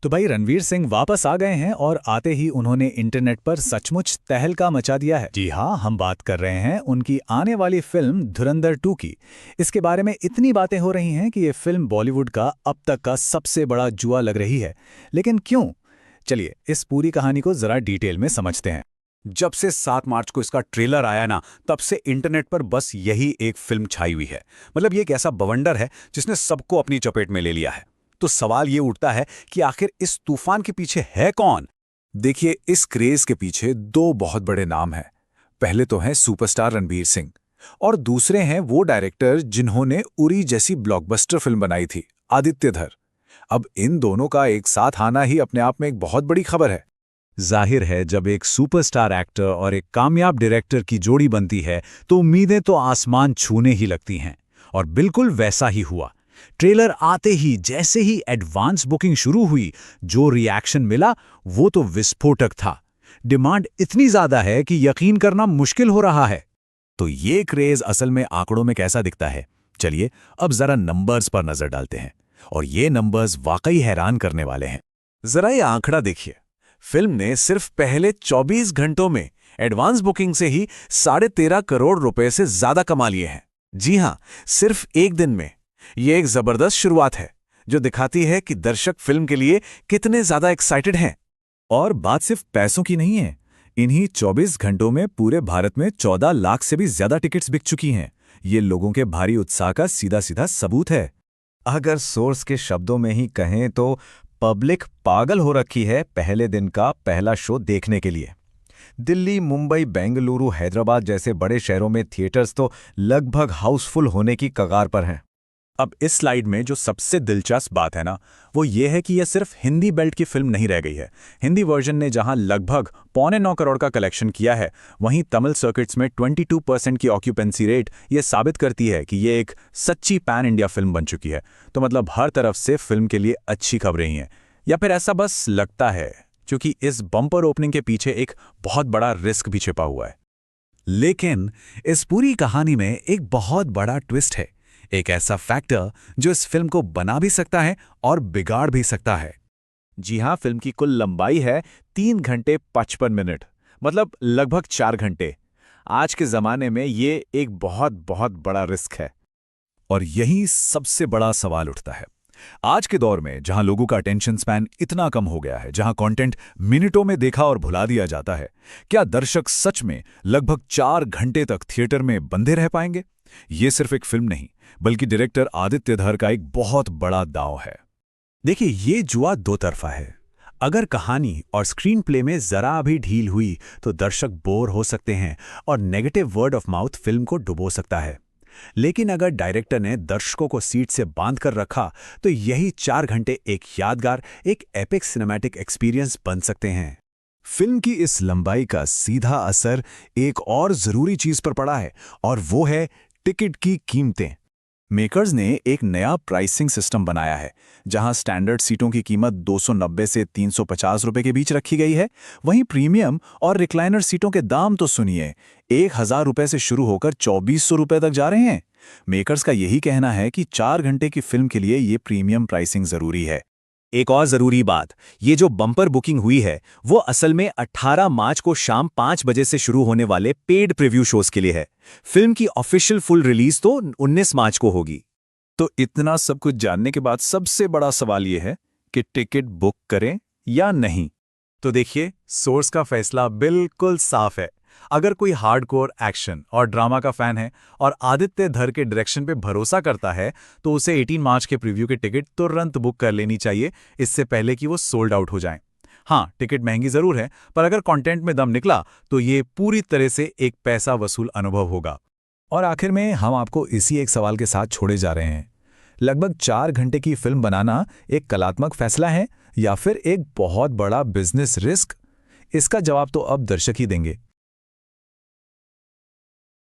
तो भाई रणवीर सिंह वापस आ गए हैं और आते ही उन्होंने इंटरनेट पर सचमुच तहलका मचा दिया है। जी हाँ, हम बात कर रहे हैं उनकी आने वाली फिल्म धुरंधर 2 की। इसके बारे में इतनी बातें हो रही हैं कि ये फिल्म बॉलीवुड का अब तक का सबसे बड़ा जुआ लग रही है। लेकिन क्यों? चलिए इस पूरी कहानी को जरा डिटेल में समझते हैं। जब से 7 मार्च को इसका ट्रेलर आया ना, तब से इंटरनेट पर बस यही एक फिल्म छाई हुई है। मतलब ये एक ऐसा बवंडर है जिसने सबको अपनी चपेट में ले लिया है। तो सवाल ये उठता है कि आखिर इस तूफान के पीछे है कौन? देखिए, इस क्रेज के पीछे दो बहुत बड़े नाम हैं। पहले तो हैं सुपरस्टार रणबीर सिंह, और दूसरे हैं वो डायरेक्टर जिन्होंने उरी जैसी ब्लॉकबस्टर फिल्म बनाई थी, आदित्य धर। अब इन दोनों का एक साथ आना ही अपने आप में एक बहुत बड़ी खबर है। जाहिर है, जब एक सुपरस्टार एक्टर और एक कामयाब डायरेक्टर की जोड़ी बनती है तो उम्मीदें तो आसमान छूने ही लगती हैं। और बिल्कुल वैसा ही हुआ। ट्रेलर आते ही जैसे ही एडवांस बुकिंग शुरू हुई, जो रिएक्शन मिला वो तो विस्फोटक था। डिमांड इतनी ज्यादा है कि यकीन करना मुश्किल हो रहा है। तो ये क्रेज असल में आंकड़ों में कैसा दिखता है? चलिए अब जरा नंबर्स पर नजर डालते हैं, और ये नंबर्स वाकई हैरान करने वाले हैं। जरा ये आंकड़ा देखिए। फिल्म ने सिर्फ पहले 24 घंटों में एडवांस बुकिंग से ही 13.5 करोड़ रुपए से ज्यादा कमा लिए हैं। जी हां, सिर्फ एक दिन में। ये एक जबरदस्त शुरुआत है, जो दिखाती है कि दर्शक फिल्म के लिए कितने ज्यादा एक्साइटेड हैं। और बात सिर्फ पैसों की नहीं है। इन्हीं 24 घंटों में पूरे भारत में 14 लाख से भी ज्यादा टिकट्स बिक चुकी हैं। ये लोगों के भारी उत्साह का सीधा सीधा सबूत है। अगर सोर्स के शब्दों में ही कहें तो पब्लिक पागल हो रखी है पहले दिन का पहला शो देखने के लिए। दिल्ली, मुंबई, बेंगलुरु, हैदराबाद जैसे बड़े शहरों में थिएटर्स तो लगभग हाउसफुल होने की कगार पर हैं। अब इस स्लाइड में जो सबसे दिलचस्प बात है ना, वो ये है कि यह सिर्फ हिंदी बेल्ट की फिल्म नहीं रह गई है। हिंदी वर्जन ने जहां लगभग 8.25 करोड़ का कलेक्शन किया है, वहीं तमिल सर्किट्स में 22% की ऑक्यूपेंसी रेट ये साबित करती है कि ये एक सच्ची पैन इंडिया फिल्म बन चुकी है। तो मतलब हर तरफ से फिल्म के लिए अच्छी खबरें ही हैं। या फिर ऐसा बस लगता है, क्योंकि इस बम्पर ओपनिंग के पीछे एक बहुत बड़ा रिस्क भी छिपा हुआ है। लेकिन इस पूरी कहानी में एक बहुत बड़ा ट्विस्ट है, एक ऐसा फैक्टर जो इस फिल्म को बना भी सकता है और बिगाड़ भी सकता है। जी हां, फिल्म की कुल लंबाई है 3 घंटे 55 मिनट, मतलब लगभग 4 घंटे। आज के जमाने में ये एक बहुत बहुत बड़ा रिस्क है। और यही सबसे बड़ा सवाल उठता है। आज के दौर में जहां लोगों का अटेंशन स्पैन इतना कम हो गया है, जहां कंटेंट मिनटों में देखा और भुला दिया जाता है, क्या दर्शक सच में लगभग 4 घंटे तक थिएटर में बंधे रह पाएंगे? ये सिर्फ एक फिल्म नहीं, बल्कि डायरेक्टर आदित्य धर का एक बहुत बड़ा दांव है। देखिए, ये जुआ दो तरफा है। अगर कहानी और स्क्रीन प्ले में जरा भी ढील हुई तो दर्शक बोर हो सकते हैं और negative word of mouth film को डुबो सकता है। लेकिन अगर डायरेक्टर ने दर्शकों को सीट से बांध कर रखा तो यही 4 घंटे एक यादगार, एक एपिक सिनेमैटिक एक्सपीरियंस बन सकते हैं। फिल्म की इस लंबाई का सीधा असर एक और जरूरी चीज पर पड़ा है, और वो है टिकट की कीमतें। मेकर्स ने एक नया प्राइसिंग सिस्टम बनाया है, जहां स्टैंडर्ड सीटों की कीमत 290 से 350 रुपए के बीच रखी गई है। वहीं प्रीमियम और रिक्लाइनर सीटों के दाम तो सुनिए, 1000 रुपए से शुरू होकर 2400 रुपए तक जा रहे हैं। मेकर्स का यही कहना है कि 4 घंटे की फिल्म के लिए ये प्रीमियम प्राइसिंग जरूरी है। एक और जरूरी बात, ये जो बम्पर बुकिंग हुई है वो असल में 18 मार्च को शाम 5 बजे से शुरू होने वाले पेड प्रीव्यू शोज के लिए है। फिल्म की ऑफिशियल फुल रिलीज तो 19 मार्च को होगी। तो इतना सब कुछ जानने के बाद सबसे बड़ा सवाल ये है कि टिकट बुक करें या नहीं। तो देखिए, सोर्स का फैसला बिल्कुल साफ है। अगर कोई हार्डकोर एक्शन और ड्रामा का फैन है और आदित्य धर के डायरेक्शन पे भरोसा करता है, तो उसे 18 मार्च के प्रीव्यू के टिकट तुरंत बुक कर लेनी चाहिए, इससे पहले कि वो सोल्ड आउट हो जाएं। हाँ, टिकट महंगी जरूर है, पर अगर कंटेंट में दम निकला तो ये पूरी तरह से एक पैसा वसूल अनुभव होगा। और आखिर में हम आपको इसी एक सवाल के साथ छोड़े जा रहे हैं। लगभग 4 घंटे की फिल्म बनाना एक कलात्मक फैसला है या फिर एक बहुत बड़ा बिजनेस रिस्क? इसका जवाब तो अब दर्शक ही देंगे।